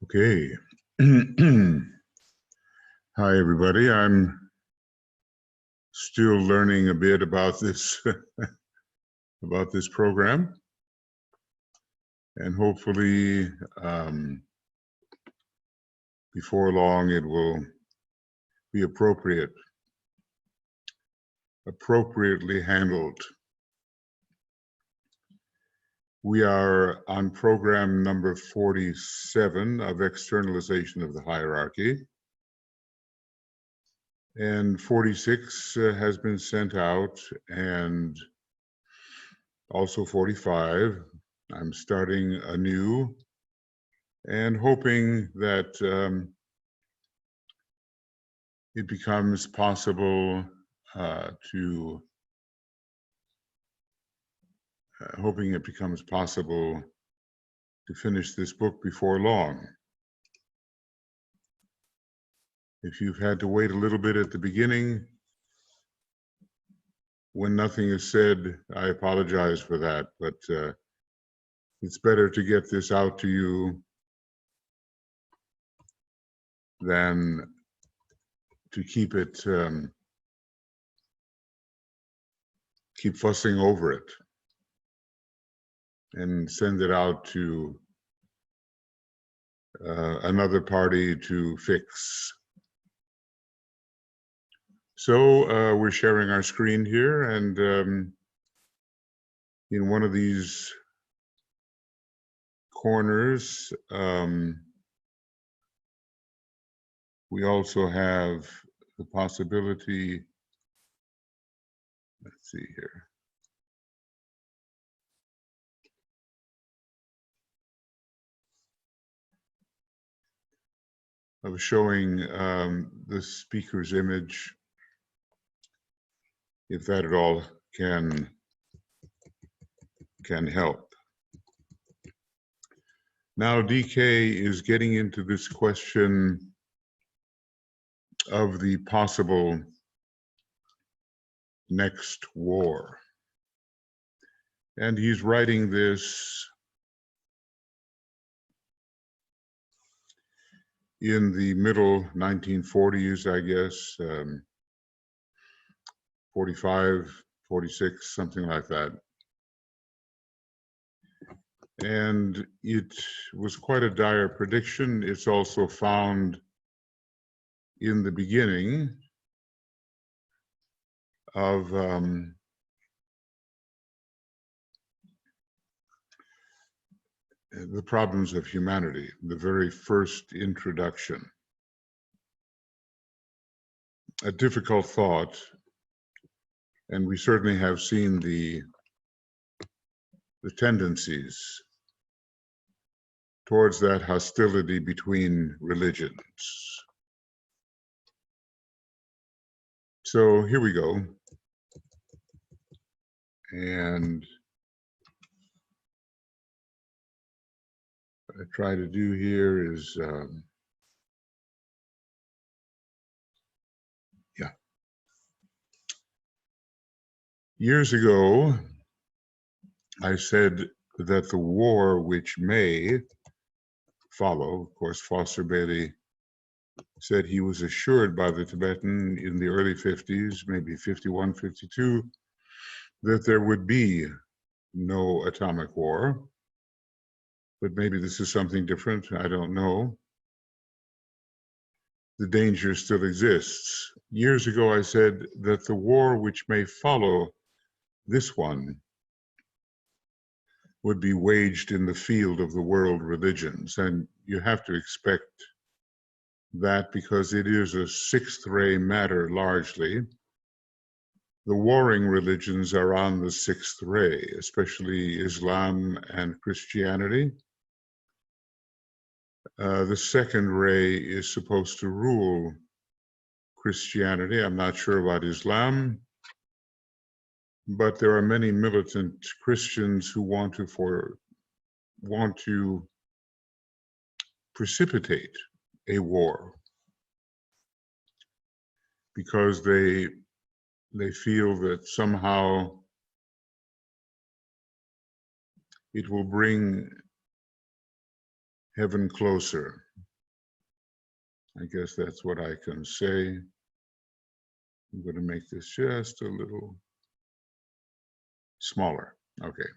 Okay. Hi, everybody. I'm still learning a bit about this about this program, and hopefully before long it will be appropriately handled. We are on program number 47 of externalization of the hierarchy. And 46 has been sent out, and also 45. I'm starting anew and hoping that it becomes possible to finish this book before long. If you've had to wait a little bit at the beginning, when nothing is said, I apologize for that, but it's better to get this out to you than to keep fussing over it and send it out to another party to fix. So we're sharing our screen here, and in one of these corners, we also have the possibility, let's see here. Of showing the speaker's image, if that at all can help. Now DK is getting into this question of the possible next war. And he's writing this in the middle 1940s, I guess, 45, 46, something like that. And it was quite a dire prediction. It's also found in the beginning of the problems of humanity, the very first introduction. A difficult thought, and we certainly have seen the tendencies towards that hostility between religions. So here we go. And what I try to do here is, years ago, I said that the war which may follow, of course, Foster Bailey said he was assured by the Tibetan in the early 50s, maybe 51, 52, that there would be no atomic war. But maybe this is something different, I don't know. The danger still exists. Years ago, I said that the war which may follow this one would be waged in the field of the world religions. And you have to expect that because it is a sixth ray matter largely. The warring religions are on the sixth ray, especially Islam and Christianity. The second ray is supposed to rule Christianity. I'm not sure about Islam, but there are many militant Christians who want to precipitate a war because they feel that somehow it will bring heaven closer. I guess that's what I can say. I'm going to make this just a little smaller. Okay.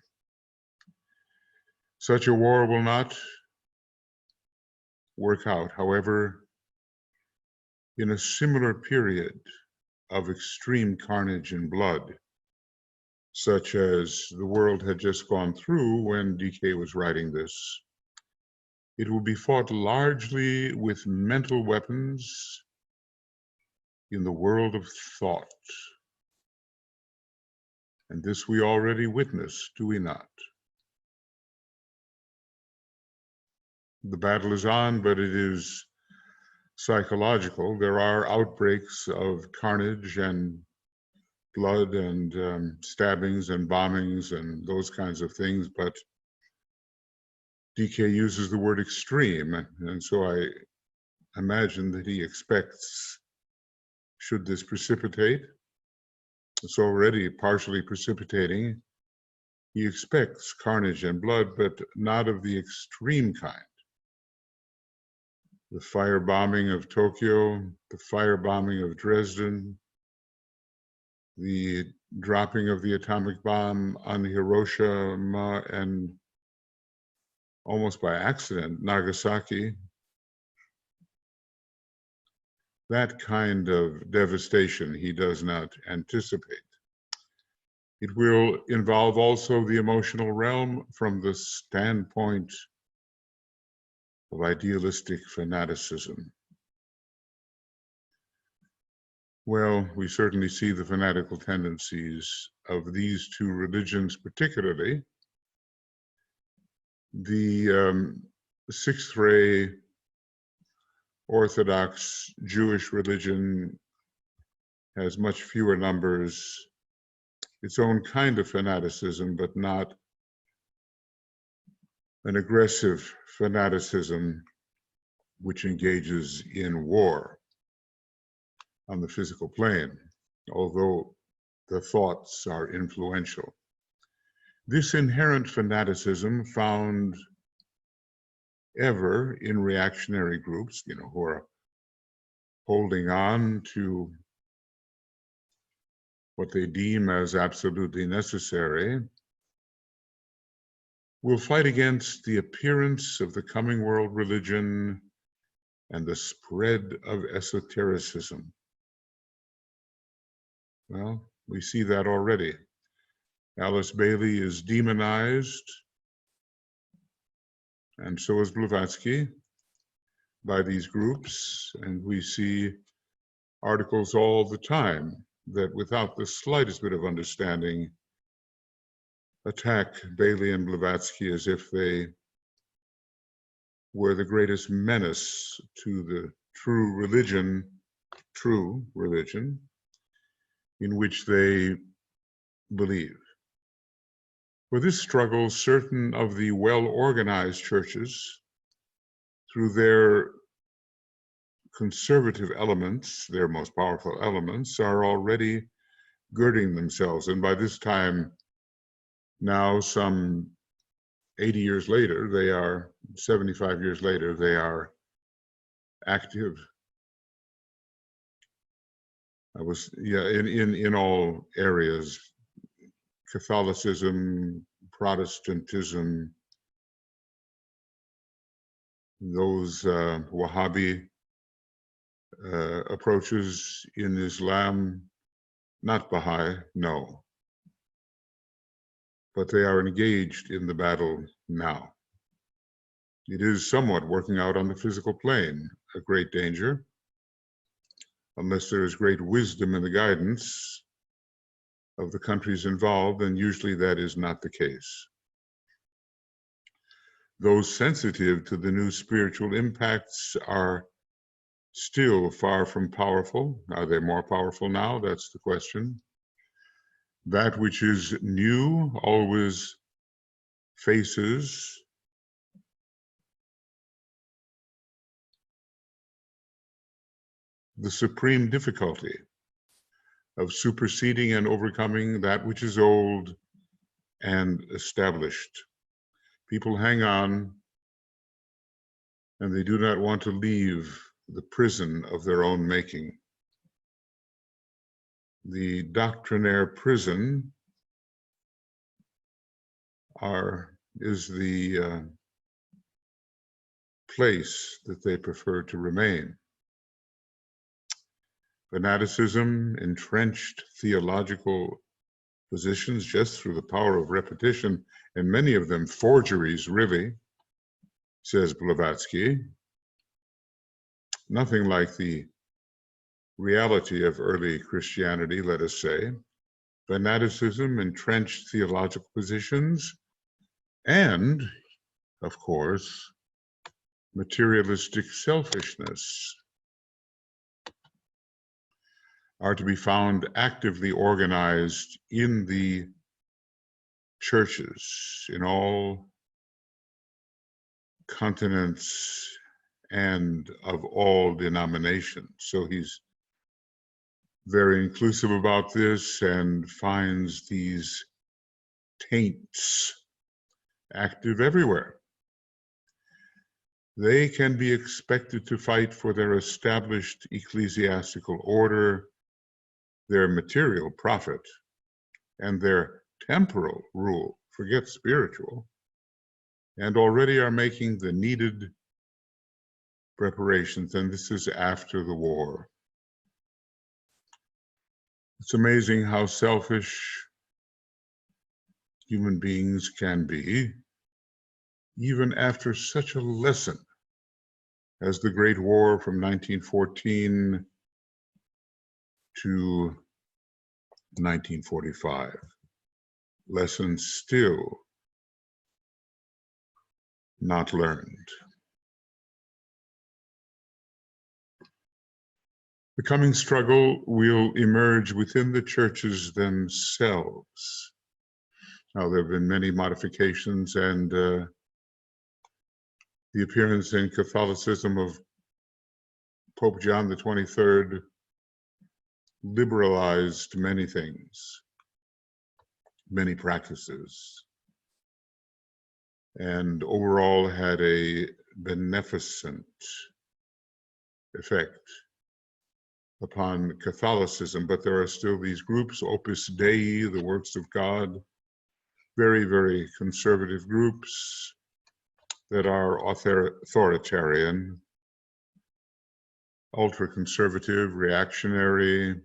Such a war will not work out. However, in a similar period of extreme carnage and blood, such as the world had just gone through when DK was writing this, it will be fought largely with mental weapons in the world of thought. And this we already witness, do we not? The battle is on, but it is psychological. There are outbreaks of carnage and blood and stabbings and bombings and those kinds of things, but DK uses the word extreme, and so I imagine that he expects, should this precipitate, it's already partially precipitating, he expects carnage and blood, but not of the extreme kind. The firebombing of Tokyo, the firebombing of Dresden, the dropping of the atomic bomb on Hiroshima, and almost by accident, Nagasaki. That kind of devastation he does not anticipate. It will involve also the emotional realm from the standpoint of idealistic fanaticism. Well, we certainly see the fanatical tendencies of these two religions, particularly. The sixth ray Orthodox Jewish religion has much fewer numbers, its own kind of fanaticism, but not an aggressive fanaticism which engages in war on the physical plane, although the thoughts are influential. This inherent fanaticism found ever in reactionary groups, who are holding on to what they deem as absolutely necessary, will fight against the appearance of the coming world religion and the spread of esotericism. Well, we see that already. Alice Bailey is demonized, and so is Blavatsky, by these groups, and we see articles all the time that, without the slightest bit of understanding, attack Bailey and Blavatsky as if they were the greatest menace to the true religion in which they believe. For this struggle, certain of the well-organized churches, through their conservative elements, their most powerful elements, are already girding themselves. And by this time, now some 80 years later, 75 years later, they are active. In all areas, Catholicism, Protestantism, those Wahhabi approaches in Islam, not Baha'i, no. But they are engaged in the battle now. It is somewhat working out on the physical plane, a great danger, unless there is great wisdom in the guidance of the countries involved, and usually that is not the case. Those sensitive to the new spiritual impacts are still far from powerful. Are they more powerful now? That's the question. That which is new always faces the supreme difficulty of superseding and overcoming that which is old and established. People hang on, and they do not want to leave the prison of their own making. The doctrinaire prison is the place that they prefer to remain. Fanaticism, entrenched theological positions just through the power of repetition, and many of them forgeries, really, says Blavatsky. Nothing like the reality of early Christianity, let us say. Fanaticism, entrenched theological positions, and, of course, materialistic selfishness are to be found actively organized in the churches in all continents and of all denominations. So he's very inclusive about this and finds these taints active everywhere. They can be expected to fight for their established ecclesiastical order, their material profit, and their temporal rule, forget spiritual, and already are making the needed preparations, and this is after the war. It's amazing how selfish human beings can be, even after such a lesson as the Great War from 1914 to 1945. Lessons still not learned. The coming struggle will emerge within the churches themselves. Now, there have been many modifications, and the appearance in Catholicism of Pope John the 23rd liberalized many things, many practices, and overall had a beneficent effect upon Catholicism. But there are still these groups, Opus Dei, the Works of God, very, very conservative groups that are authoritarian, ultra-conservative, reactionary,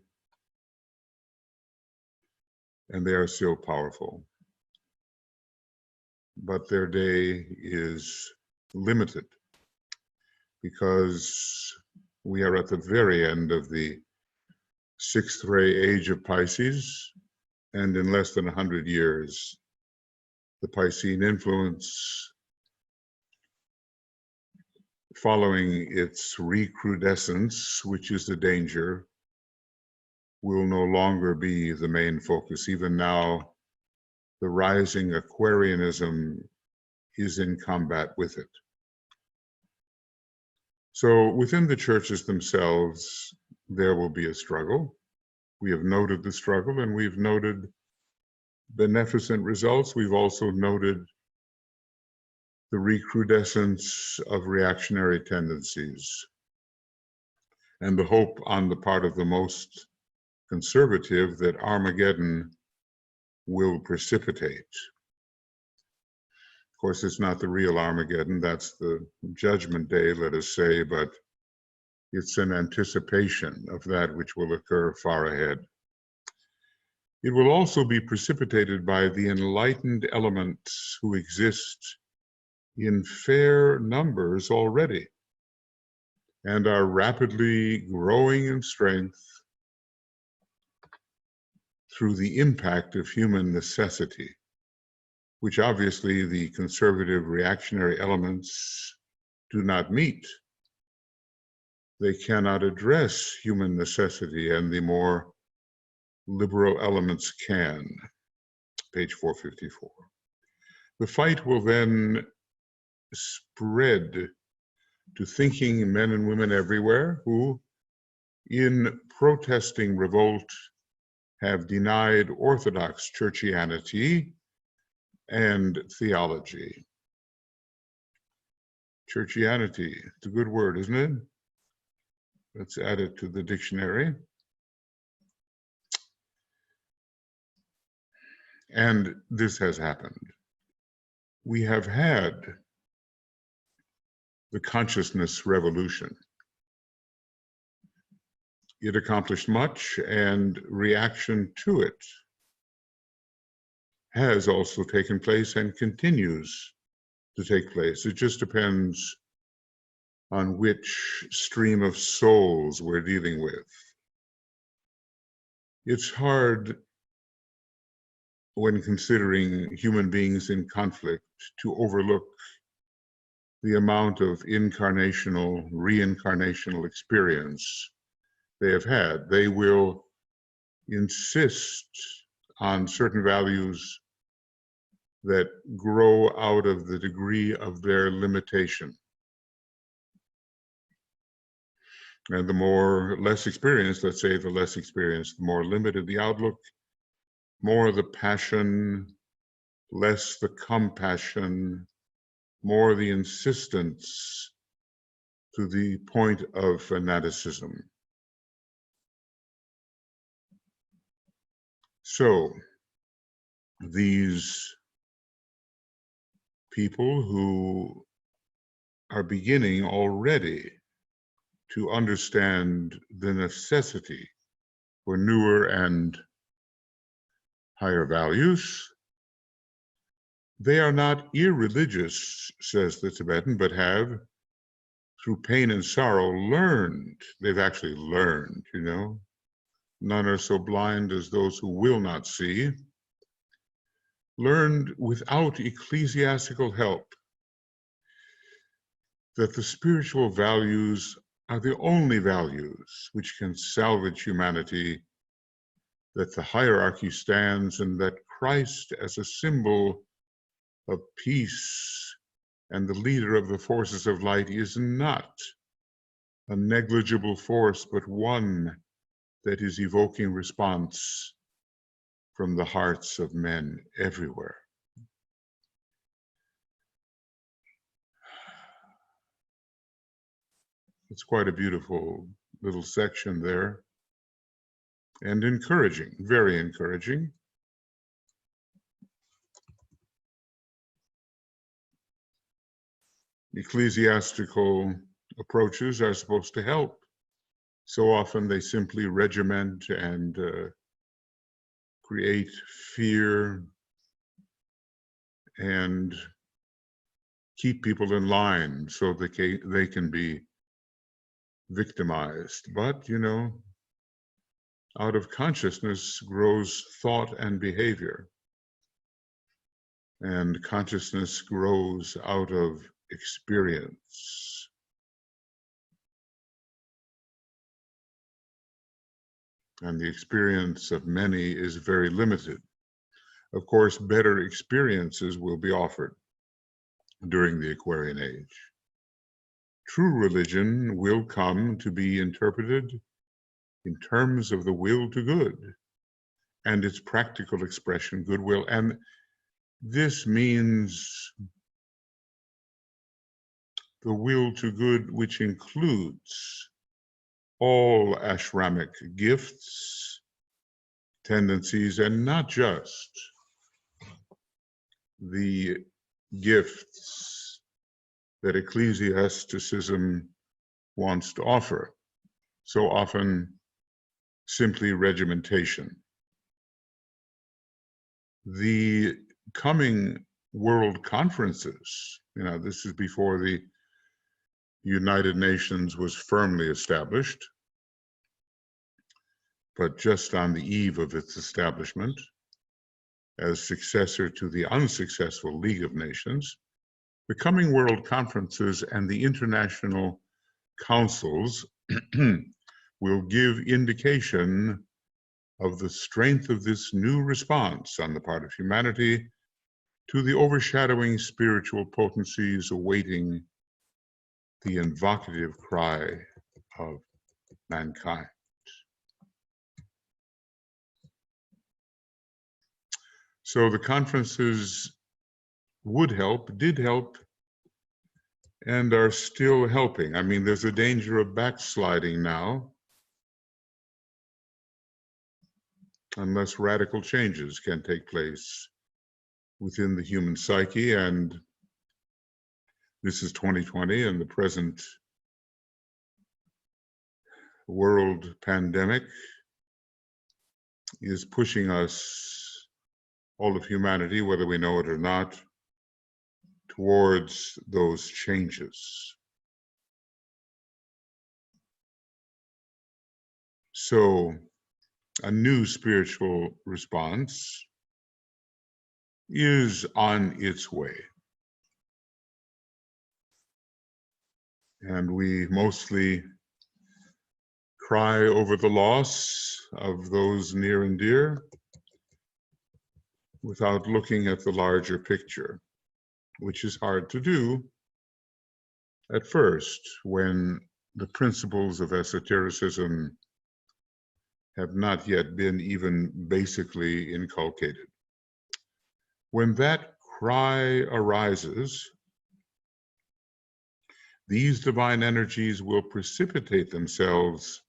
and they are still powerful. But their day is limited because we are at the very end of the sixth ray age of Pisces, and in less than 100 years, the Piscean influence, following its recrudescence, which is the danger, will no longer be the main focus. Even now, the rising Aquarianism is in combat with it. So within the churches themselves, there will be a struggle. We have noted the struggle, and we've noted beneficent results. We've also noted the recrudescence of reactionary tendencies and the hope on the part of the most conservative that Armageddon will precipitate. Of course, it's not the real Armageddon, that's the judgment day, let us say, but it's an anticipation of that which will occur far ahead. It will also be precipitated by the enlightened elements who exist in fair numbers already and are rapidly growing in strength through the impact of human necessity, which obviously the conservative reactionary elements do not meet. They cannot address human necessity, and the more liberal elements can. Page 454. The fight will then spread to thinking men and women everywhere who, in protesting revolt, have denied orthodox churchianity and theology. Churchianity, it's a good word, isn't it? Let's add it to the dictionary. And this has happened. We have had the consciousness revolution. It accomplished much, and reaction to it has also taken place and continues to take place. It just depends on which stream of souls we're dealing with. It's hard when considering human beings in conflict to overlook the amount of incarnational, reincarnational experience they have had. They will insist on certain values that grow out of the degree of their limitation. And the more less experienced, let's say the less experienced, the more limited the outlook, more the passion, less the compassion, more the insistence to the point of fanaticism. So these people who are beginning already to understand the necessity for newer and higher values, they are not irreligious, says the Tibetan, but have, through pain and sorrow, learned. They've actually learned, you know. None are so blind as those who will not see. Learned without ecclesiastical help that the spiritual values are the only values which can salvage humanity, that the hierarchy stands, and that Christ, as a symbol of peace and the leader of the forces of light, is not a negligible force, but one that is evoking response from the hearts of men everywhere. It's quite a beautiful little section there, and encouraging, very encouraging. Ecclesiastical approaches are supposed to help. So often they simply regiment and create fear and keep people in line so that they can be victimized. But, you know, out of consciousness grows thought and behavior. And consciousness grows out of experience. And the experience of many is very limited. Of course, better experiences will be offered during the Aquarian Age. True religion will come to be interpreted in terms of the will to good and its practical expression, goodwill. And this means the will to good, which includes all ashramic gifts, tendencies, and not just the gifts that ecclesiasticism wants to offer. So often, simply regimentation. The coming world conferences, you know, this is before the United Nations was firmly established, but just on the eve of its establishment, as successor to the unsuccessful League of Nations, the coming world conferences and the international councils will give indication of the strength of this new response on the part of humanity to the overshadowing spiritual potencies awaiting the invocative cry of mankind. So the conferences would help, did help, and are still helping. I mean, there's a danger of backsliding now unless radical changes can take place within the human psyche. And this is 2020, and the present world pandemic is pushing us, all of humanity, whether we know it or not, towards those changes. So a new spiritual response is on its way. And we mostly cry over the loss of those near and dear without looking at the larger picture, which is hard to do at first when the principles of esotericism have not yet been even basically inculcated. When that cry arises, these divine energies will precipitate themselves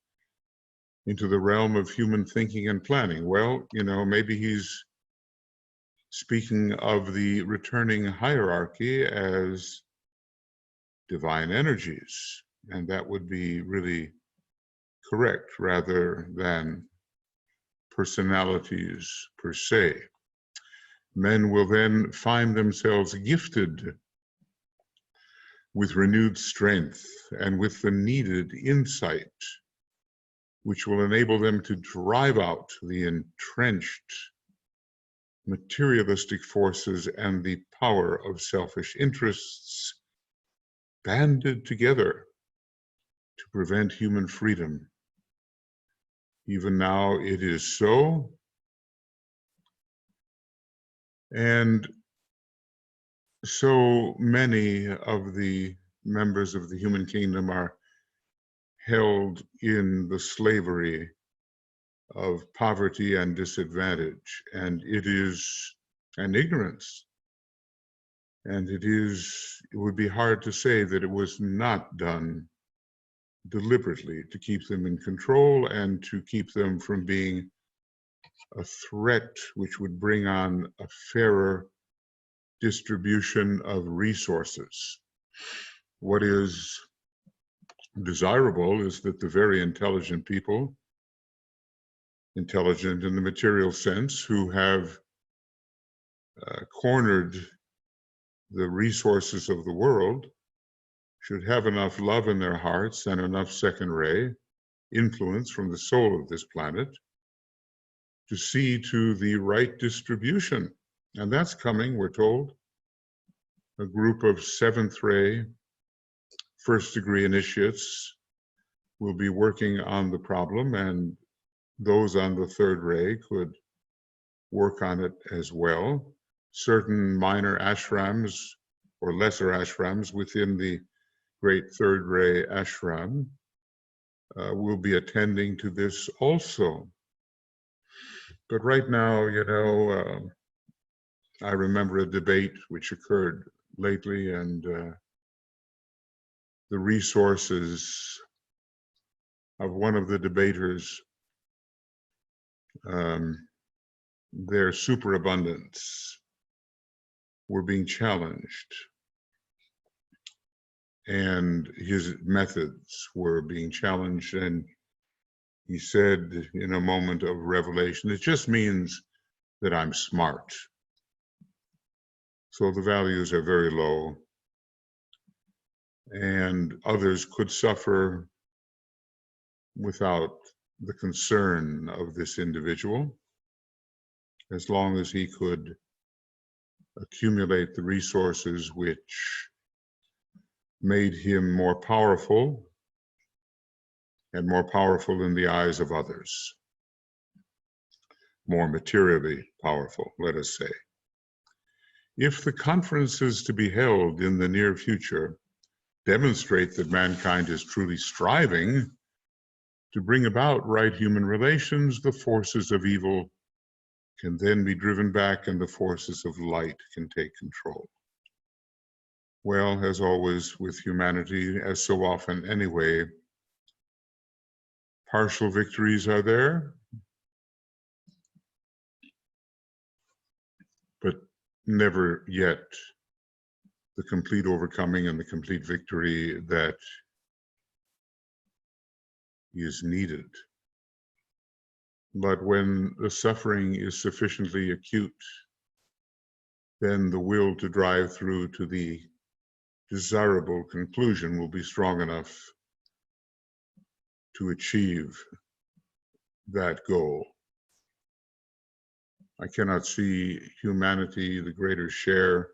into the realm of human thinking and planning. Well, maybe he's speaking of the returning hierarchy as divine energies, and that would be really correct rather than personalities per se. Men will then find themselves gifted with renewed strength and with the needed insight, which will enable them to drive out the entrenched materialistic forces and the power of selfish interests banded together to prevent human freedom. Even now it is so, and so many of the members of the human kingdom are held in the slavery of poverty and disadvantage, and ignorance. And it would be hard to say that it was not done deliberately to keep them in control and to keep them from being a threat which would bring on a fairer distribution of resources. What is desirable is that the very intelligent people, intelligent in the material sense, who have cornered the resources of the world, should have enough love in their hearts and enough second ray influence from the soul of this planet to see to the right distribution. And that's coming, we're told. A group of seventh ray, first degree initiates will be working on the problem, and those on the third ray could work on it as well. Certain minor ashrams or lesser ashrams within the great third ray ashram will be attending to this also. But right now, I remember a debate which occurred lately, and the resources of one of the debaters, their superabundance, were being challenged, and his methods were being challenged. And he said in a moment of revelation, it just means that I'm smart. So the values are very low, and others could suffer without the concern of this individual, as long as he could accumulate the resources which made him more powerful, and more powerful in the eyes of others, more materially powerful, let us say. If the conferences to be held in the near future demonstrate that mankind is truly striving to bring about right human relations, the forces of evil can then be driven back and the forces of light can take control. Well, as always with humanity, as so often anyway, partial victories are there, but never yet the complete overcoming and the complete victory that is needed. But when the suffering is sufficiently acute, then the will to drive through to the desirable conclusion will be strong enough to achieve that goal. I cannot see humanity, the greater share,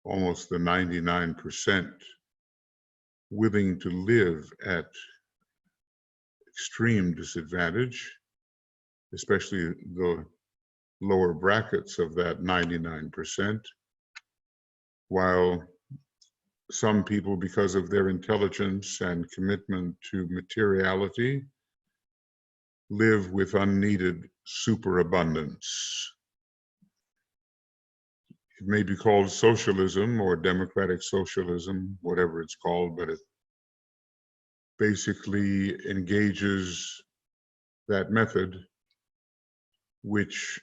almost the 99%, willing to live at extreme disadvantage, especially the lower brackets of that 99%, while some people, because of their intelligence and commitment to materiality, live with unneeded superabundance. It may be called socialism or democratic socialism, whatever it's called, but it basically engages that method which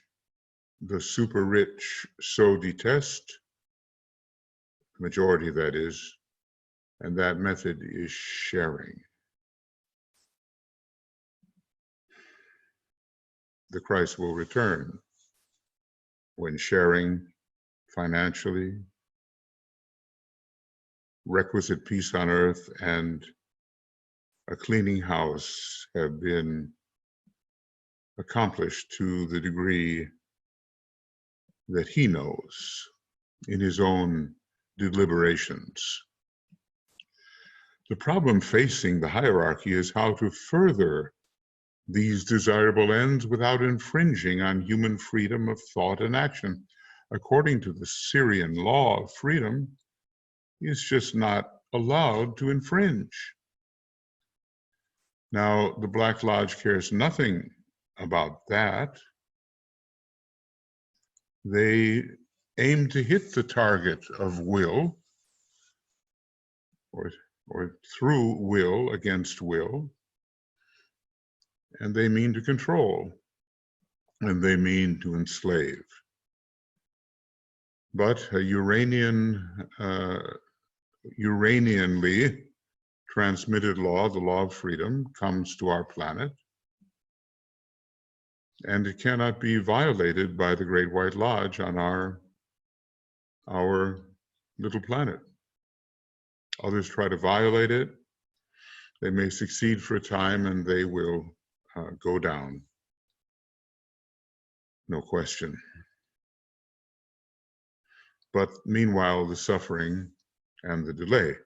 the super rich so detest, majority that is, and that method is sharing. The Christ will return when sharing financially, requisite peace on earth, and a cleaning house have been accomplished to the degree that he knows in his own deliberations. The problem facing the hierarchy is how to further these desirable ends without infringing on human freedom of thought and action. According to the Syrian law of freedom, is just not allowed to infringe. Now, the Black Lodge cares nothing about that. They aim to hit the target of will, or through will against will, and they mean to control, and they mean to enslave. But a Uranianly transmitted law, the law of freedom, comes to our planet, and it cannot be violated by the Great White Lodge on our little planet. Others try to violate it. They may succeed for a time, and they will go down, no question. But meanwhile, the suffering and the delay,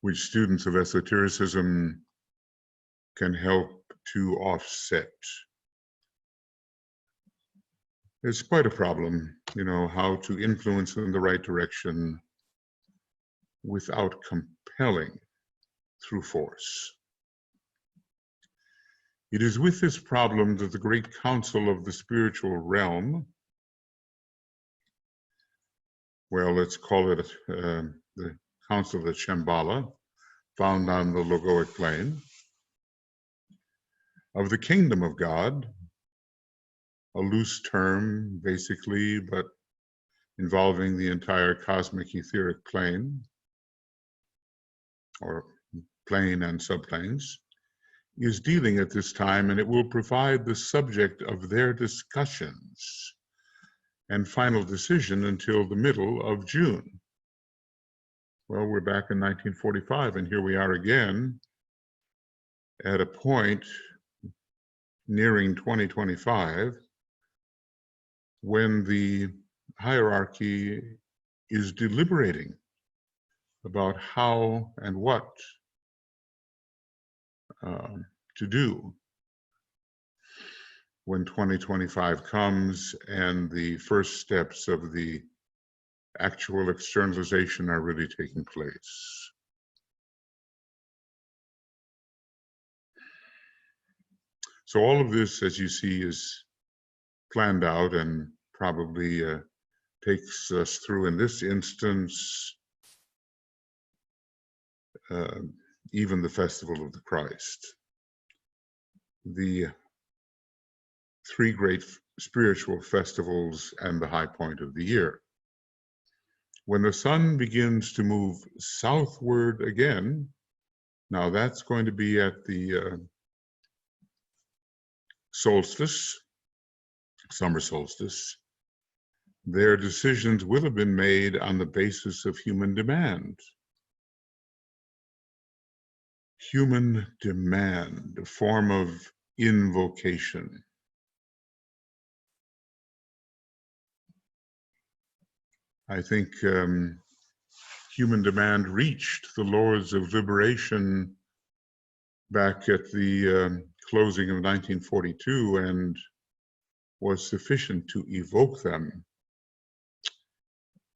which students of esotericism can help to offset. It's quite a problem, how to influence in the right direction without compelling through force. It is with this problem that the great council of the spiritual realm, well, let's call it the Council of Shambhala, found on the logoic plane, of the kingdom of God, a loose term basically, but involving the entire cosmic etheric plane, or plane and subplanes, is dealing at this time, and it will provide the subject of their discussions and final decision until the middle of June. Well, we're back in 1945, and here we are again at a point nearing 2025 when the hierarchy is deliberating about how and what to do when 2025 comes and the first steps of the actual externalization are really taking place. So all of this, as you see, is planned out and probably takes us through, in this instance, even the festival of the Christ. The three great spiritual festivals and the high point of the year. When the sun begins to move southward again, now that's going to be at the solstice, summer solstice, their decisions will have been made on the basis of human demand. Human demand, a form of invocation. I think human demand reached the Lords of Liberation back at the closing of 1942 and was sufficient to evoke them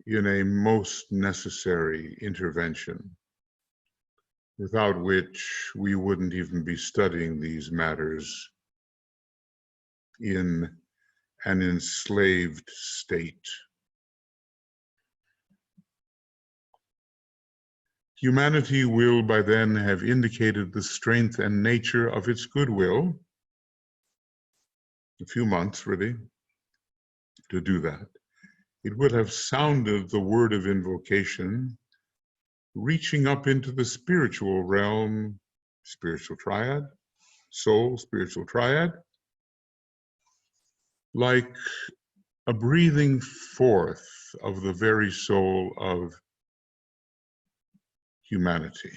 in a most necessary intervention, without which we wouldn't even be studying these matters in an enslaved state. Humanity will by then have indicated the strength and nature of its goodwill. A few months, really, to do that. It would have sounded the word of invocation, reaching up into the spiritual realm, spiritual triad, soul, spiritual triad, like a breathing forth of the very soul of humanity.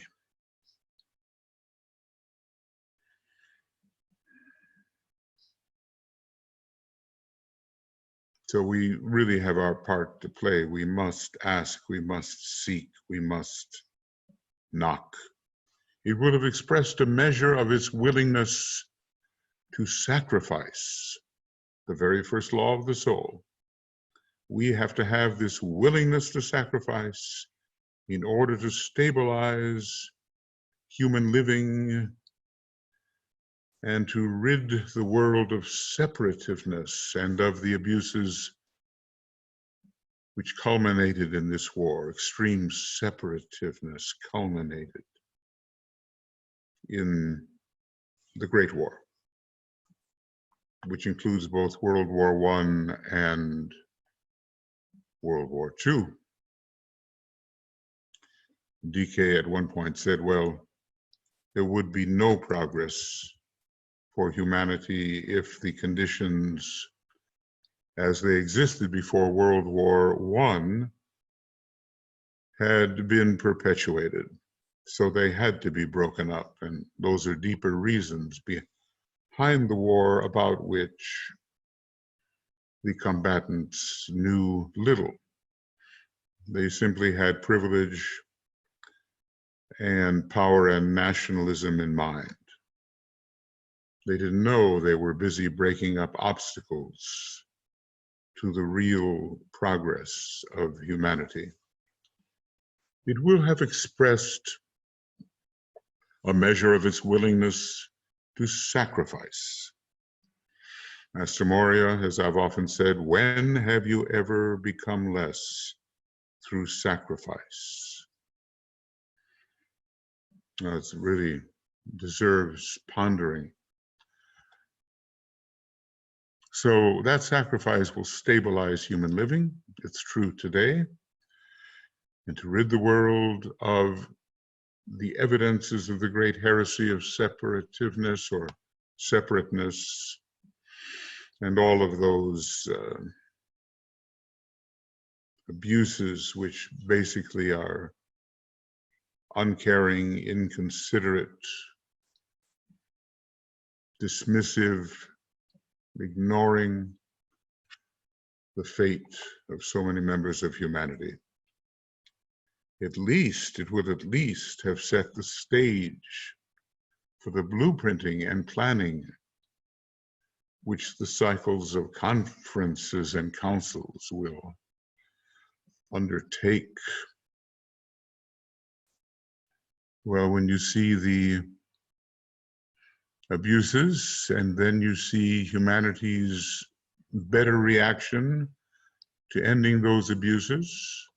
So we really have our part to play. We must ask, we must seek, we must knock. It would have expressed a measure of its willingness to sacrifice, the very first law of the soul. We have to have this willingness to sacrifice in order to stabilize human living and to rid the world of separativeness and of the abuses which culminated in this war. Extreme separativeness culminated in the Great War, which includes both World War I and World War II. DK at one point said, well, there would be no progress for humanity if the conditions as they existed before World War I had been perpetuated. So they had to be broken up, and those are deeper reasons behind the war about which the combatants knew little. They simply had privilege and power and nationalism in mind. They didn't know they were busy breaking up obstacles to the real progress of humanity. It will have expressed a measure of its willingness to sacrifice. Master Moria, as I've often said, when have you ever become less through sacrifice? It really deserves pondering. So that sacrifice will stabilize human living. It's true today. And to rid the world of the evidences of the great heresy of separativeness or separateness and all of those abuses which basically are uncaring, inconsiderate, dismissive, ignoring the fate of so many members of humanity. It would at least have set the stage for the blueprinting and planning which the cycles of conferences and councils will undertake. Well, when you see the abuses and then you see humanity's better reaction to ending those abuses,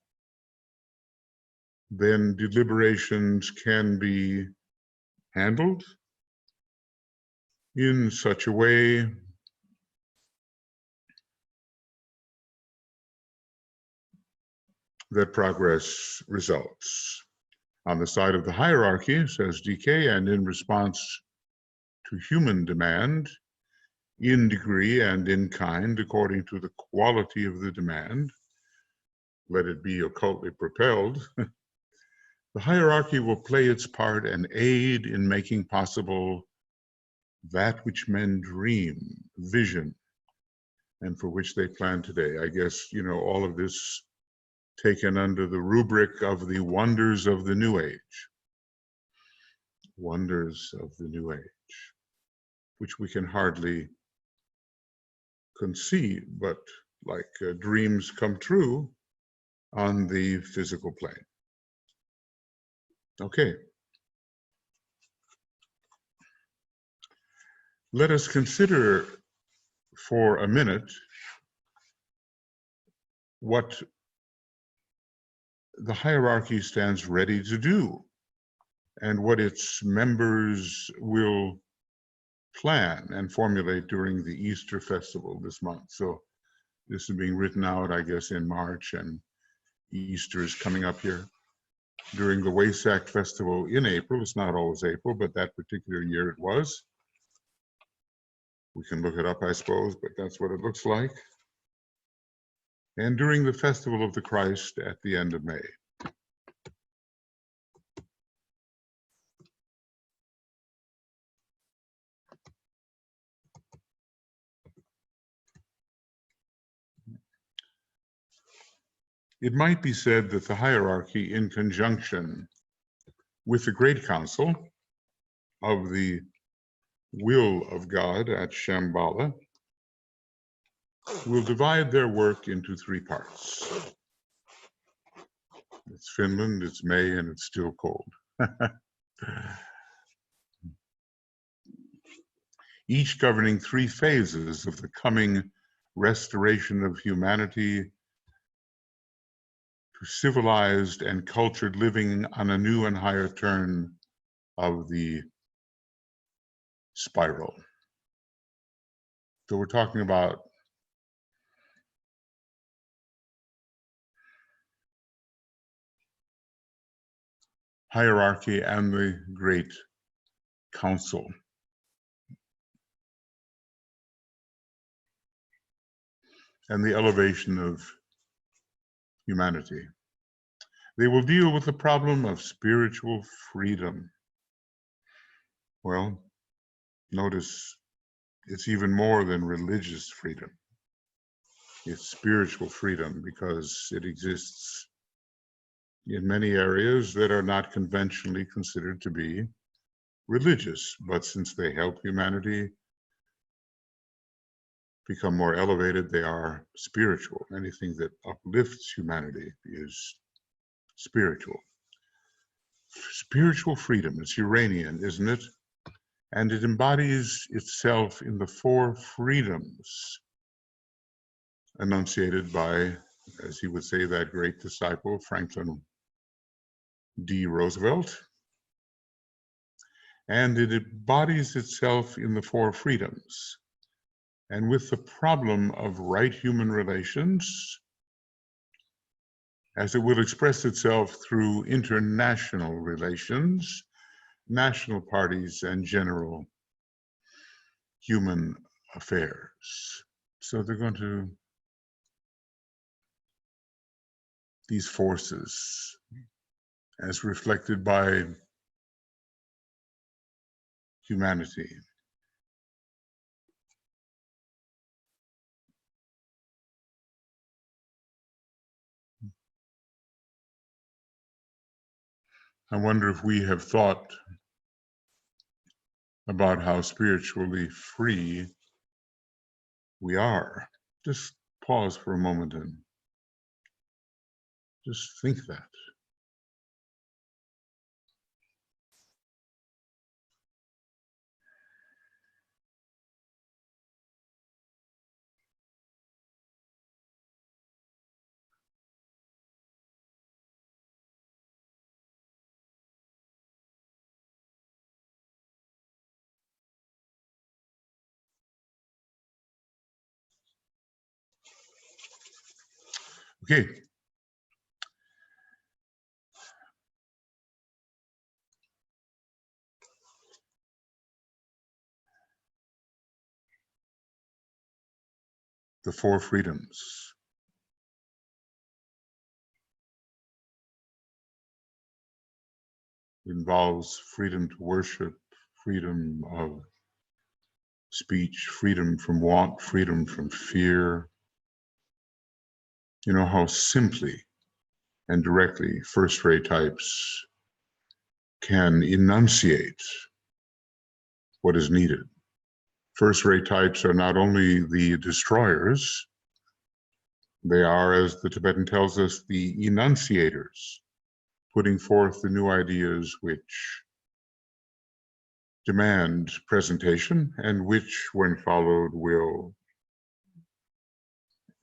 then deliberations can be handled in such a way that progress results. On the side of the hierarchy, says DK, and in response to human demand, in degree and in kind, according to the quality of the demand, let it be occultly propelled, the hierarchy will play its part and aid in making possible that which men dream, vision, and for which they plan today. I guess, all of this taken under the rubric of the wonders of the New Age. Wonders of the New Age, which we can hardly conceive, but like dreams come true on the physical plane. Okay. Let us consider for a minute what the hierarchy stands ready to do and what its members will plan and formulate during the Easter festival this month. So this is being written out, I guess, in March, and Easter is coming up here. During the Wesak festival in April, it's not always April, but that particular year it was. We can look it up, I suppose, but that's what it looks like. And during the festival of the Christ at the end of May. It might be said that the hierarchy, in conjunction with the Great Council of the will of God at Shambhala, will divide their work into three parts. It's Finland, it's May, and it's still cold. Each governing three phases of the coming restoration of humanity to civilized and cultured living on a new and higher turn of the spiral. So we're talking about hierarchy and the Great Council. And the elevation of humanity. They will deal with the problem of spiritual freedom. Well, notice it's even more than religious freedom. It's spiritual freedom because it exists in many areas that are not conventionally considered to be religious, but since they help humanity become more elevated, they are spiritual. Anything that uplifts humanity is spiritual. Spiritual freedom, it's Uranian, isn't it? And it embodies itself in the four freedoms enunciated by, as he would say, that great disciple, Franklin D. Roosevelt. And it embodies itself in the four freedoms. And with the problem of right human relations, as it will express itself through international relations, national parties, and general human affairs. So they're going to, these forces, as reflected by humanity, I wonder if we have thought about how spiritually free we are. Just pause for a moment and just think that. Okay. The four freedoms. It involves freedom to worship, freedom of speech, freedom from want, freedom from fear. You know how simply and directly first-ray types can enunciate what is needed. First-ray types are not only the destroyers, they are, as the Tibetan tells us, the enunciators, putting forth the new ideas which demand presentation and which, when followed, will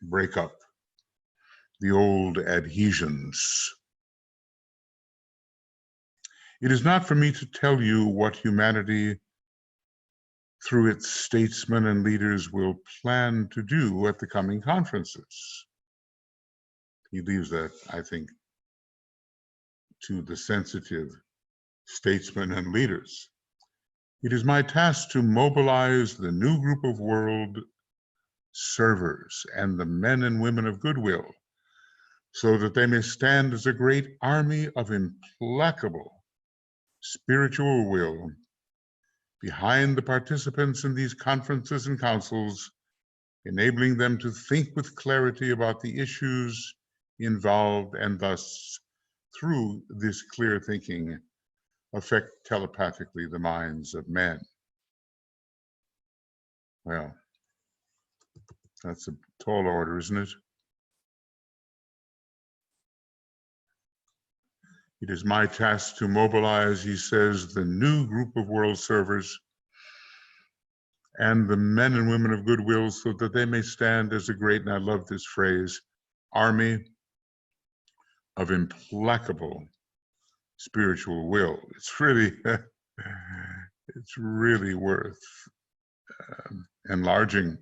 break up the old adhesions. It is not for me to tell you what humanity, through its statesmen and leaders, will plan to do at the coming conferences. He leaves that, I think, to the sensitive statesmen and leaders. It is my task to mobilize the new group of world servers and the men and women of goodwill, so that they may stand as a great army of implacable spiritual will behind the participants in these conferences and councils, enabling them to think with clarity about the issues involved, and thus, through this clear thinking, affect telepathically the minds of men. Well, that's a tall order, isn't it? It is my task to mobilize, he says, the new group of world servers and the men and women of goodwill, so that they may stand as a great, and I love this phrase, army of implacable spiritual will. It's really, it's really worth enlarging,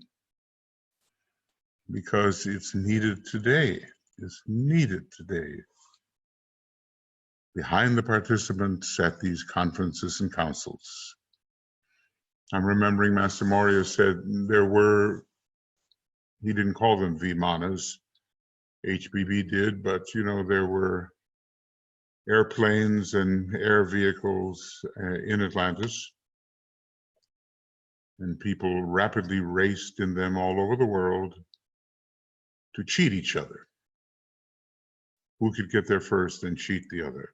because it's needed today. It's needed today. Behind the participants at these conferences and councils. I'm remembering Master Moria said there were, he didn't call them Vimanas, HBB did, but you know, there were airplanes and air vehicles in Atlantis, and people rapidly raced in them all over the world to cheat each other. Who could get there first and cheat the other?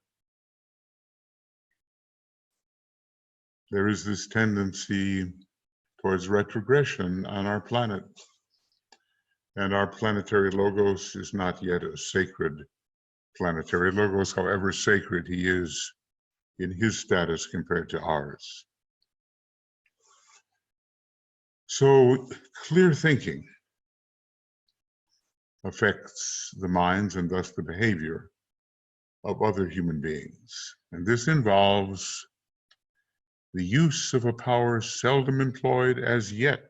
There is this tendency towards retrogression on our planet. And our planetary logos is not yet a sacred planetary logos, however sacred he is in his status compared to ours. So clear thinking affects the minds and thus the behavior of other human beings. And this involves the use of a power seldom employed as yet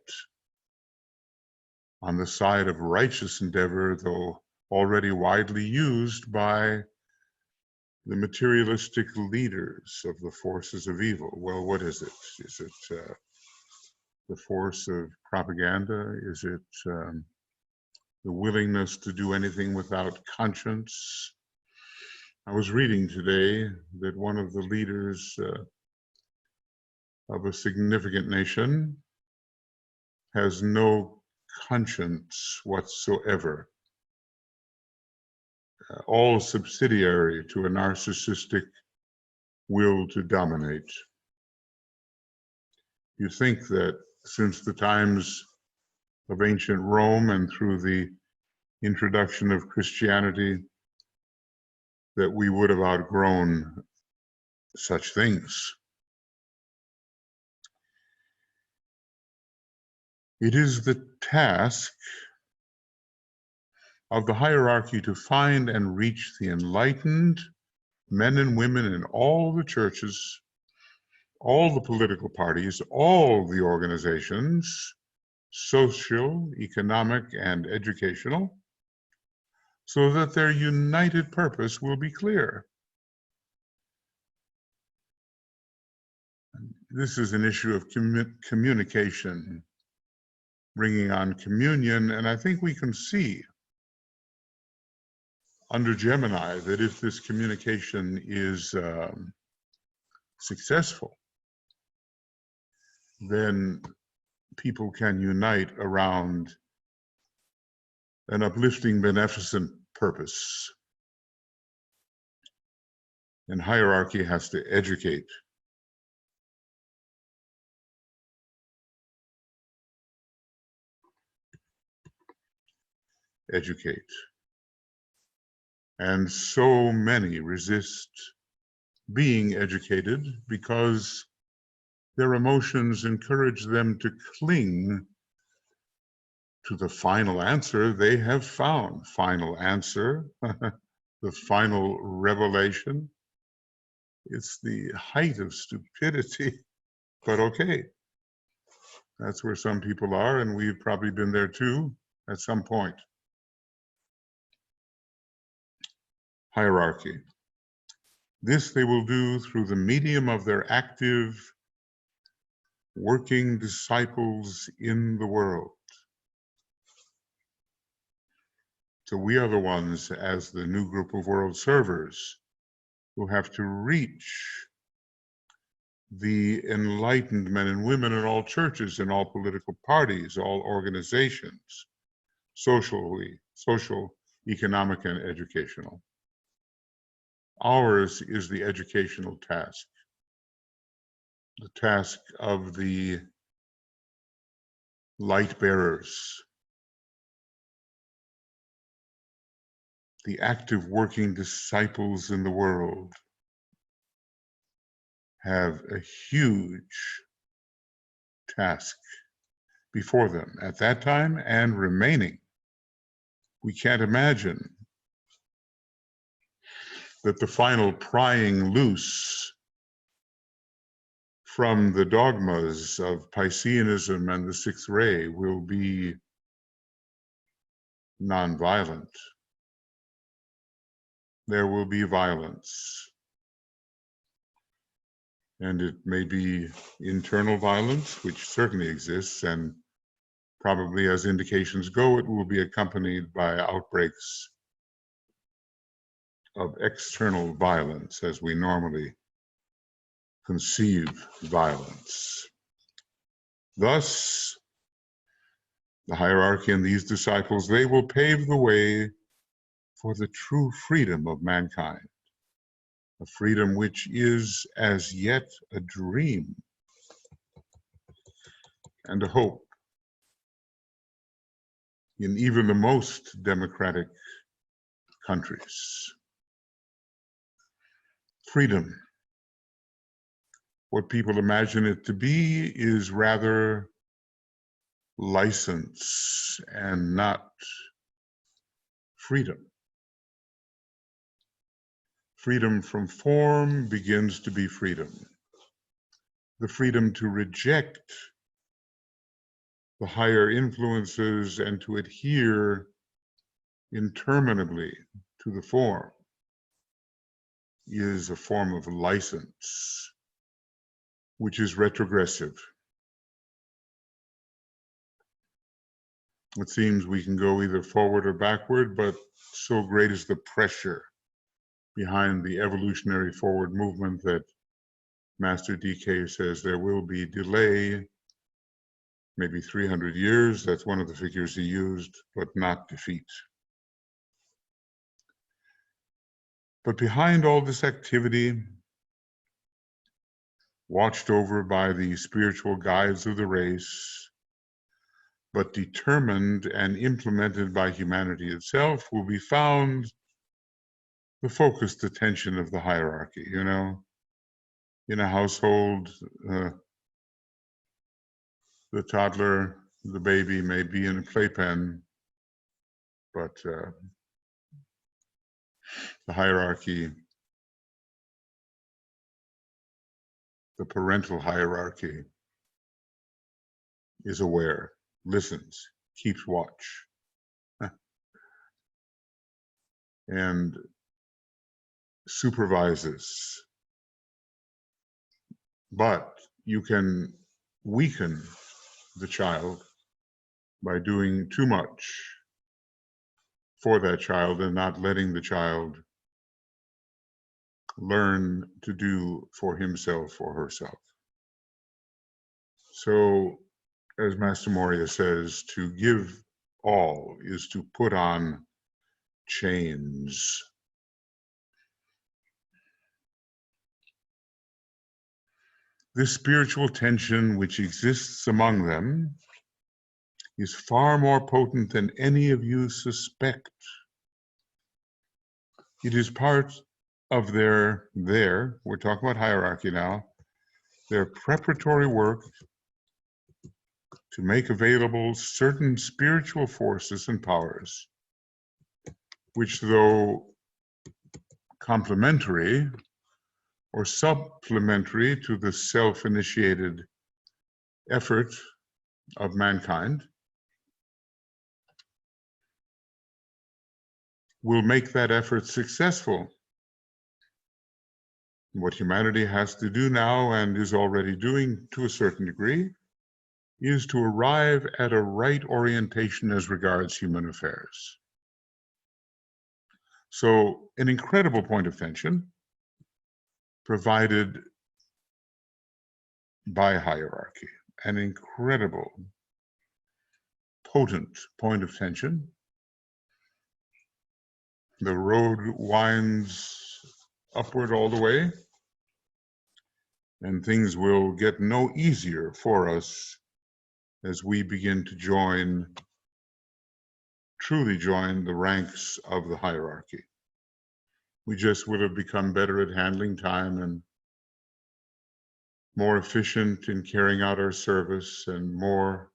on the side of righteous endeavor, though already widely used by the materialistic leaders of the forces of evil. Well, what is it? Is it the force of propaganda? Is it the willingness to do anything without conscience? I was reading today that one of the leaders of a significant nation has no conscience whatsoever, all subsidiary to a narcissistic will to dominate. You think that since the times of ancient Rome and through the introduction of Christianity, that we would have outgrown such things. It is the task of the hierarchy to find and reach the enlightened men and women in all the churches, all the political parties, all the organizations, social, economic, and educational, so that their united purpose will be clear. This is an issue of communication, bringing on communion, and I think we can see under Gemini that if this communication is successful, then people can unite around an uplifting, beneficent purpose. And hierarchy has to educate. Educate. And so many resist being educated because their emotions encourage them to cling to the final answer they have found. Final answer, the final revelation. It's the height of stupidity, but okay. That's where some people are, and we've probably been there too at some point. Hierarchy. This they will do through the medium of their active, working disciples in the world. So we are the ones, as the new group of world servers, who have to reach the enlightened men and women in all churches, in all political parties, all organizations, social, economic, and educational. Ours is the educational task, the task of the light bearers, the active working disciples in the world have a huge task before them at that time and remaining. We can't imagine that the final prying loose from the dogmas of Pisceanism and the sixth ray will be nonviolent. There will be violence. And it may be internal violence, which certainly exists, and probably as indications go, it will be accompanied by outbreaks of external violence as we normally conceive violence. Thus, the hierarchy and these disciples, they will pave the way for the true freedom of mankind, a freedom which is as yet a dream and a hope in even the most democratic countries. Freedom, what people imagine it to be, is rather license and not freedom. Freedom from form begins to be freedom. The freedom to reject the higher influences and to adhere interminably to the form is a form of license, which is retrogressive. It seems we can go either forward or backward, but so great is the pressure behind the evolutionary forward movement that Master DK says there will be delay, maybe 300 years. That's one of the figures he used, but not defeat. But behind all this activity, watched over by the spiritual guides of the race, but determined and implemented by humanity itself, will be found the focused attention of the hierarchy. You know, in a household, the toddler, the baby may be in a playpen, but the hierarchy, the parental hierarchy, is aware, listens, keeps watch. and supervises. But you can weaken the child by doing too much for that child and not letting the child learn to do for himself or herself. So, as Master Moria says, to give all is to put on chains. This spiritual tension which exists among them is far more potent than any of you suspect. It is part of their, we're talking about hierarchy now, their preparatory work to make available certain spiritual forces and powers, which, though complementary or supplementary to the self-initiated effort of mankind, will make that effort successful. What humanity has to do now, and is already doing to a certain degree, is to arrive at a right orientation as regards human affairs. So, an incredible point of tension provided by hierarchy, an incredible, potent point of tension. The road winds upward all the way, and things will get no easier for us as we begin to truly join the ranks of the hierarchy. We just would have become better at handling time and more efficient in carrying out our service, and more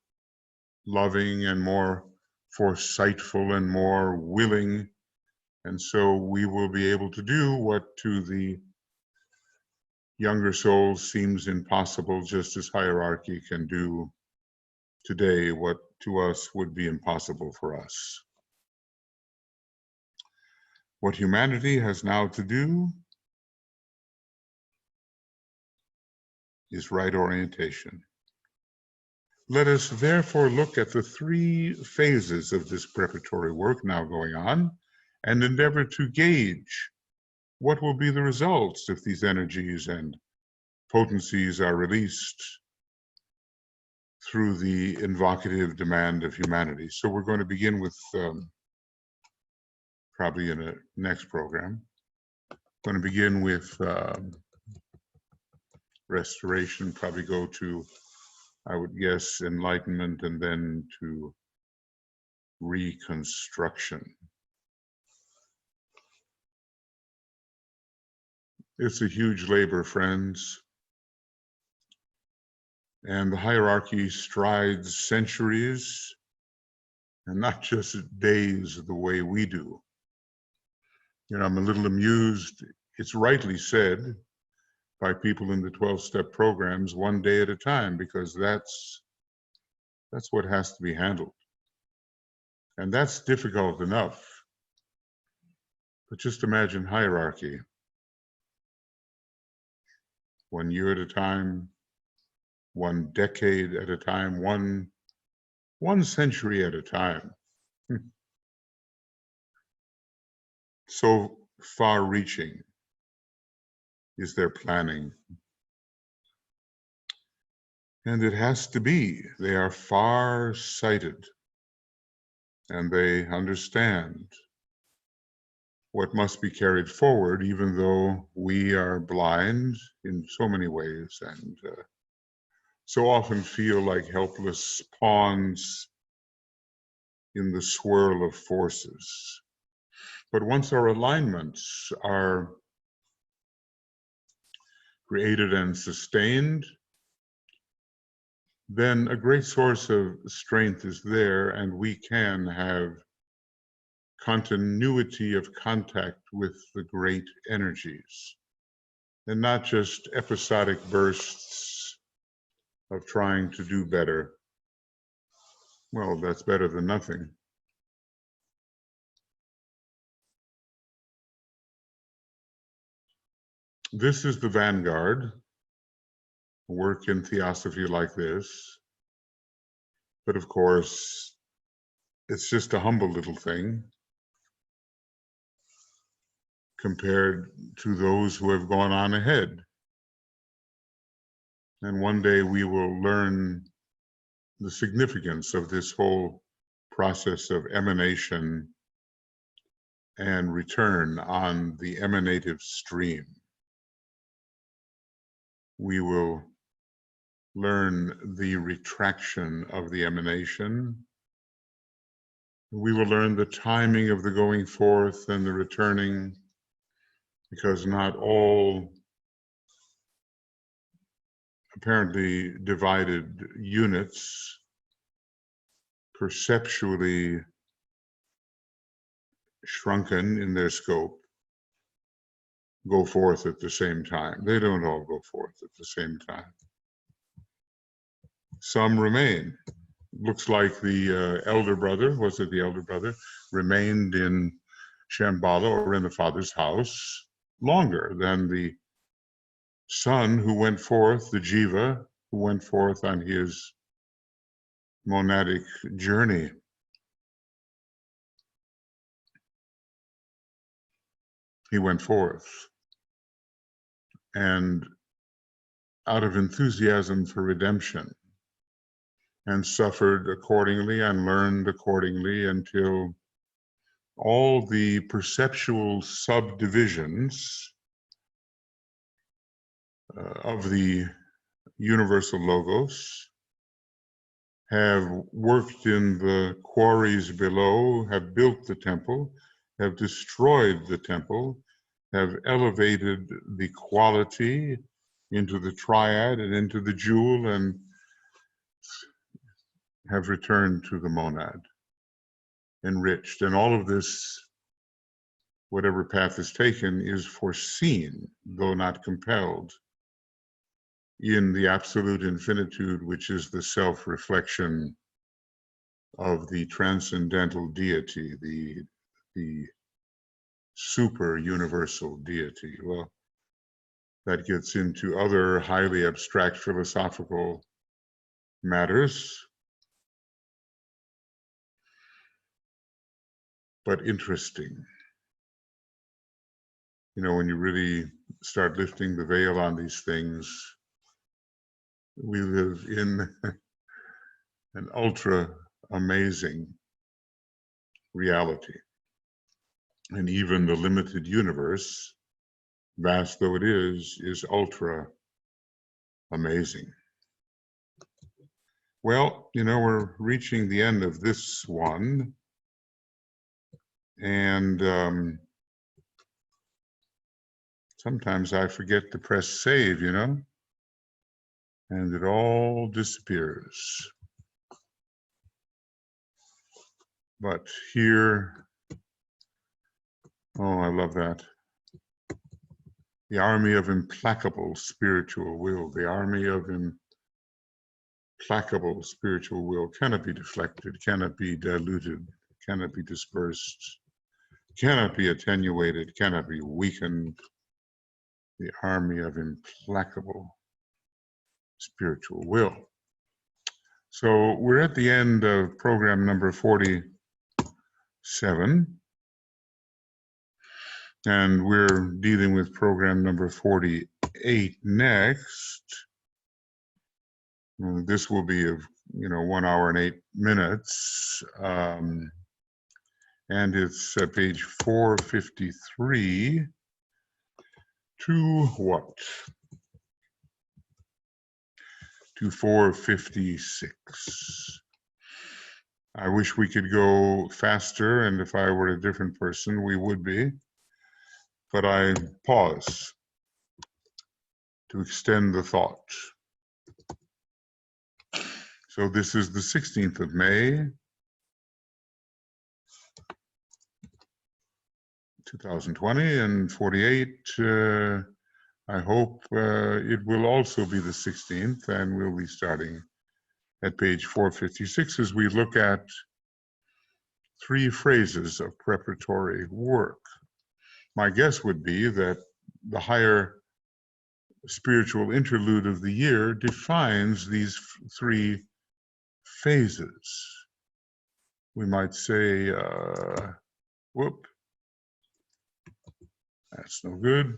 loving and more foresightful and more willing. And so we will be able to do what to the younger souls seems impossible, just as hierarchy can do today what to us would be impossible for us. What humanity has now to do is right orientation. Let us therefore look at the three phases of this preparatory work now going on, and endeavor to gauge what will be the results if these energies and potencies are released through the invocative demand of humanity. So we're going to begin with, probably in a next program, going to begin with restoration, probably go to, I would guess, enlightenment, and then to reconstruction. It's a huge labor, friends, and the hierarchy strides centuries and not just days the way we do. You know, I'm a little amused. It's rightly said by people in the 12-step programs, one day at a time, because that's what has to be handled. And that's difficult enough. But just imagine hierarchy. 1 year at a time, 1 decade at a time, one century at a time. So far-reaching is their planning. And it has to be. They are far-sighted, and they understand what must be carried forward, even though we are blind in so many ways, and so often feel like helpless pawns in the swirl of forces. But once our alignments are created and sustained, then a great source of strength is there, and we can have continuity of contact with the great energies, and not just episodic bursts of trying to do better. Well, that's better than nothing. This is the vanguard, work in theosophy like this. But of course, it's just a humble little thing compared to those who have gone on ahead. And one day we will learn the significance of this whole process of emanation and return on the emanative stream. We will learn the retraction of the emanation. We will learn the timing of the going forth and the returning, because not all apparently divided units perceptually shrunken in their scope go forth at the same time. They don't all go forth at the same time. Some remain. Looks like the elder brother, was it the elder brother, remained in Shambhala or in the Father's house longer than the son who went forth, the Jiva, who went forth on his monadic journey. He went forth, and out of enthusiasm for redemption, and suffered accordingly and learned accordingly until all the perceptual subdivisions of the universal logos have worked in the quarries below, have built the temple, have destroyed the temple, have elevated the quality into the triad and into the jewel, and have returned to the monad, enriched. And all of this, whatever path is taken, is foreseen, though not compelled, in the absolute infinitude, which is the self-reflection of the transcendental deity, the super universal deity. Well, that gets into other highly abstract philosophical matters, but interesting. You know, when you really start lifting the veil on these things, we live in an ultra amazing reality. And even the limited universe, vast though it is ultra amazing. Well, you know, we're reaching the end of this one. And sometimes I forget to press save, you know, and it all disappears. But here, oh, I love that. The army of implacable spiritual will, the army of implacable spiritual will cannot be deflected, cannot be diluted, cannot be dispersed, cannot be attenuated, cannot be weakened. The army of implacable spiritual will. So we're at the end of program number 47, and we're dealing with program number 48 next. This will be of 1 hour and 8 minutes, and it's page 453 to what? To 456. I wish we could go faster, and if I were a different person, we would be. But I pause to extend the thought. So this is the 16th of May, 2020, and 48. I hope it will also be the 16th, and we'll be starting at page 456 as we look at 3 phrases of preparatory work. My guess would be that the higher spiritual interlude of the year defines these three phases. We might say, whoop, that's no good.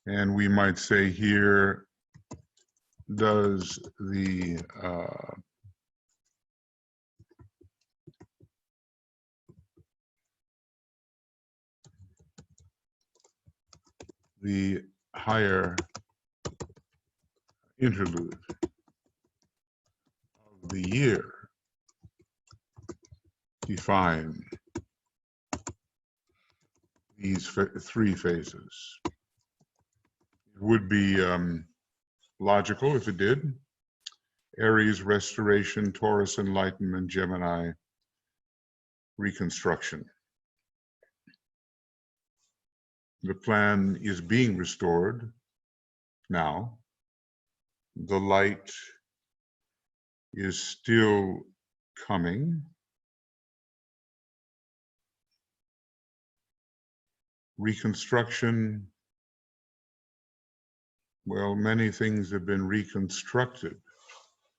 And we might say here, does the higher interlude of the year define these three phases? It would be logical if it did. Aries, restoration; Taurus, enlightenment; Gemini, reconstruction. The plan is being restored now. The light is still coming. Reconstruction, well, many things have been reconstructed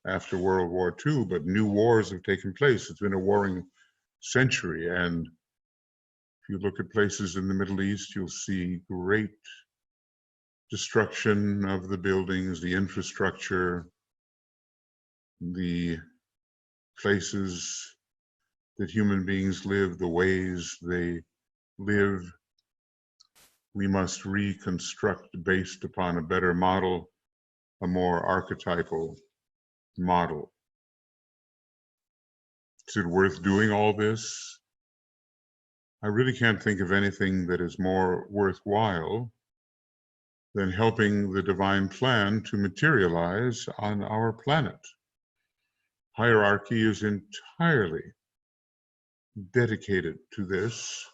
after World War II, but new wars have taken place. It's been a warring century, and if you look at places in the Middle East, you'll see great destruction of the buildings, the infrastructure, the places that human beings live, the ways they live. We must reconstruct based upon a better model, a more archetypal model. Is it worth doing all this? I really can't think of anything that is more worthwhile than helping the divine plan to materialize on our planet. Hierarchy is entirely dedicated to this,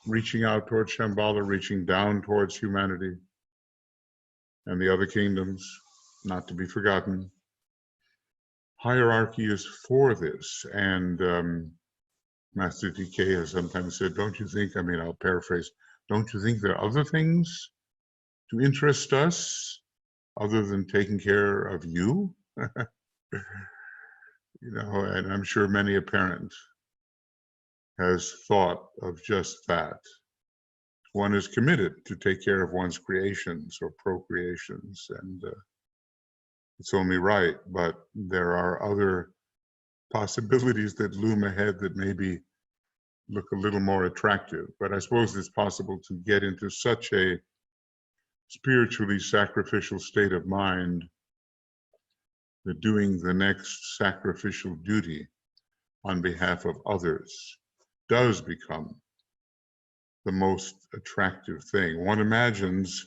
reaching out towards Shambhala, reaching down towards humanity and the other kingdoms, not to be forgotten. Hierarchy is for this, and Master DK has sometimes said, don't you think, I mean, I'll paraphrase, don't you think there are other things to interest us other than taking care of you? You know, and I'm sure many a parent has thought of just that. One is committed to take care of one's creations or procreations, and it's only right, but there are other possibilities that loom ahead that maybe look a little more attractive. But I suppose it's possible to get into such a spiritually sacrificial state of mind that doing the next sacrificial duty on behalf of others does become the most attractive thing. One imagines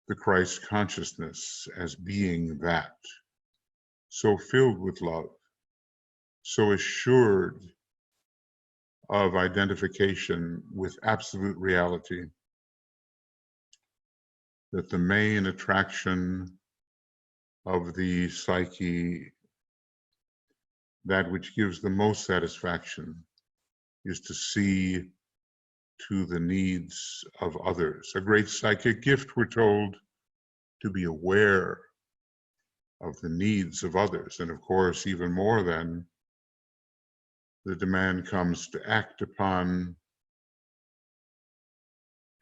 the Christ consciousness as being that, so filled with love, so assured of identification with absolute reality, that the main attraction of the psyche, that which gives the most satisfaction, is to see to the needs of others. A great psychic gift, we're told, to be aware of the needs of others. And of course, even more than, the demand comes to act upon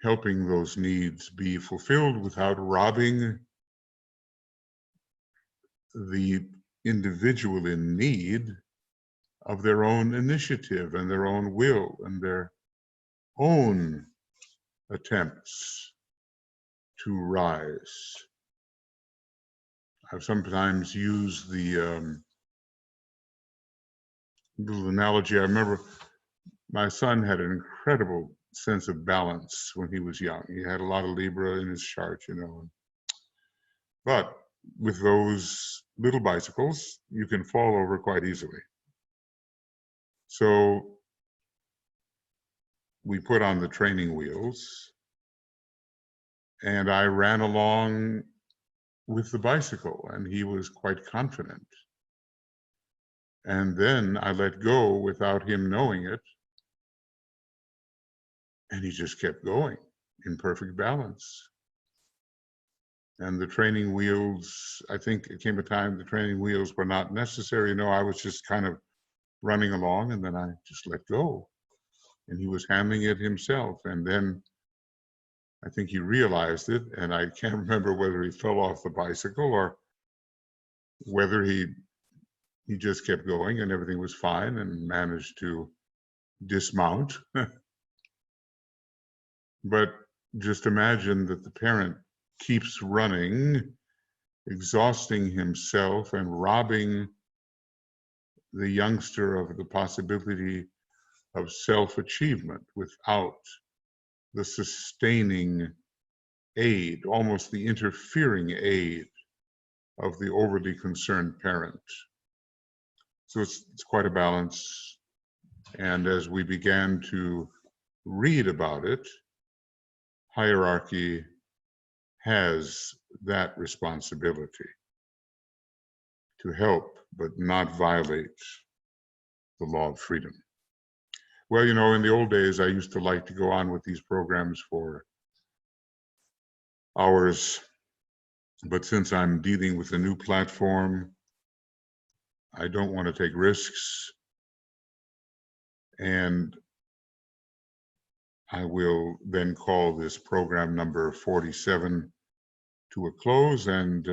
helping those needs be fulfilled without robbing the individual in need of their own initiative and their own will and their own attempts to rise. I've sometimes used the little analogy. I remember my son had an incredible sense of balance when he was young. He had a lot of Libra in his chart, you know. But with those little bicycles, you can fall over quite easily. So we put on the training wheels, and I ran along with the bicycle, and he was quite confident. And then I let go without him knowing it, And he just kept going in perfect balance. And the training wheels, I think it came a time the training wheels were not necessary. No, I was just kind of running along, and then I just let go. And he was handling it himself. And then I think he realized it, and I can't remember whether he fell off the bicycle or whether he just kept going and everything was fine and managed to dismount. But just imagine that the parent keeps running, exhausting himself and robbing the youngster of the possibility of self-achievement without the sustaining aid, almost the interfering aid of the overly concerned parent. So it's quite a balance. And as we began to read about it, hierarchy has that responsibility to help but not violate the law of freedom. Well, you know, in the old days, I used to like to go on with these programs for hours, but since I'm dealing with a new platform, I don't want to take risks, and I will then call this program number 47 to a close and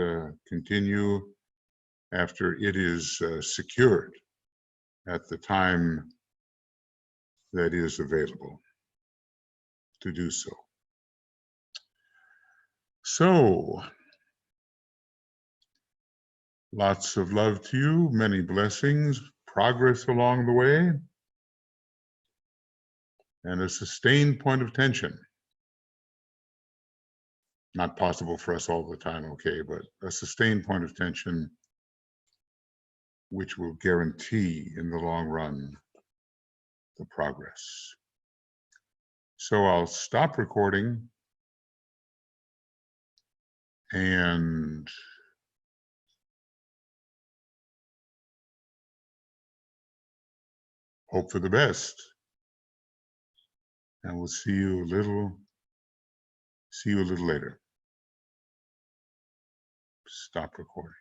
continue after it is secured at the time that is available to do so. So, lots of love to you, many blessings, progress along the way, and a sustained point of tension. Not possible for us all the time, okay, but a sustained point of tension which will guarantee in the long run the progress. So I'll stop recording and hope for the best. And we'll see you a little later. Stop recording.